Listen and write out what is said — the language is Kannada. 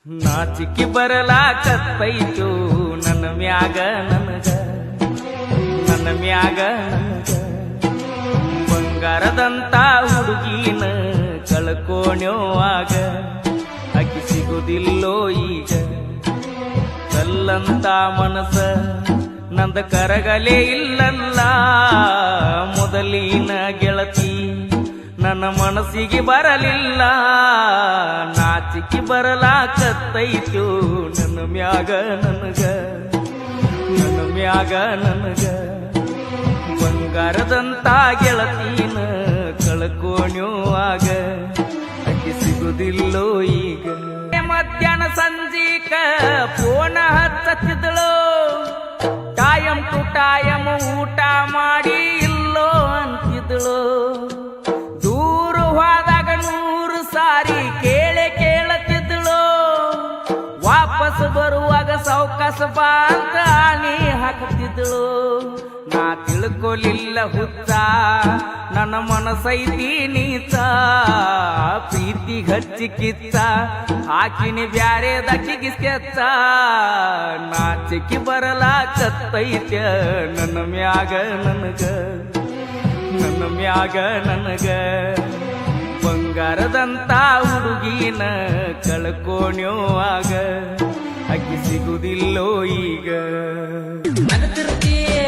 ನಾಚಿಕೆ ಬರಲಾಕತ್ತೈತು ನನ್ನ ಮ್ಯಾಗ ನನಗ ಬಂಗಾರದಂತ ಹುಡುಗಿನ ಕಳ್ಕೋಣ್ಯೋವಾಗ ಅಕ್ಕಿ ಸಿಗುದಿಲ್ಲೋ ಈಗ ಕಲ್ಲಂತ ಮನಸ ನಂದ ಕರಗಲೇ ಇಲ್ಲಲ್ಲ ಮೊದಲಿನ ಗೆಳತಿ ನನ್ನ ಮನಸ್ಸಿಗೆ ಬರಲಿಲ್ಲ ನಾಚಿಕೆ ಬರಲಾಕತ್ತೈತು ನನ್ನ ಮ್ಯಾಗ ನನಗ ಬಂಗಾರದಂತ ಗೆಳತಿನ ಕಳ್ಕೋಣ್ಯೋವಾಗ ಅಕ್ಕಿ ಸಿಗುದಿಲ್ಲೋ ಈಗ ಮಧ್ಯಾಹ್ನ ಸಂಜೀಕ ಫೋನ ಹಚ್ಚತ್ತಿದಳು ಟೈಮ್ ಟು ಟೈಮ್ ಊಟ ಮಾಡಿ ಇಲ್ಲೋ ಅಂತಿದಳು ದೂರ ಹೋದಾಗ 100 ಸಾರಿ ಕೇಳತ್ತಿದ್ದಳು ವಾಪಸ್ ಬರುವಾಗ ಸಾವಕಾಶ ಬಾ ಅಂತ ಆಣಿ ಹಾಕುತ್ತಿದ್ದಳು ನಾ ತಿಳ್ಕೊಲಿಲ್ಲ ಹುಚ್ಚ ನನ್ನ ಮನಸೈತಿ ನೀತ ಪ್ರೀತಿ ಹಚ್ಚಿ ಕಿತ್ತ ಹಾಕಿನಿ ಬ್ಯಾರೆದಕ್ಕಿಗೆ ಸ್ಕೆಚ್ಚ ನಾಚಿಕೆ ಬರಲಾಕತ್ತೈತ ನನ್ನ ಮ್ಯಾಗ ನನಗ ಬಂಗಾರದಂತ ಹುಡುಗಿನ ಕಳ್ಕೋಣ್ಯೋವಾಗ ಅಕ್ಕಿ ಸಿಗುದಿಲ್ಲೋ ಈಗ ನಗತಿರ್ತೀಯ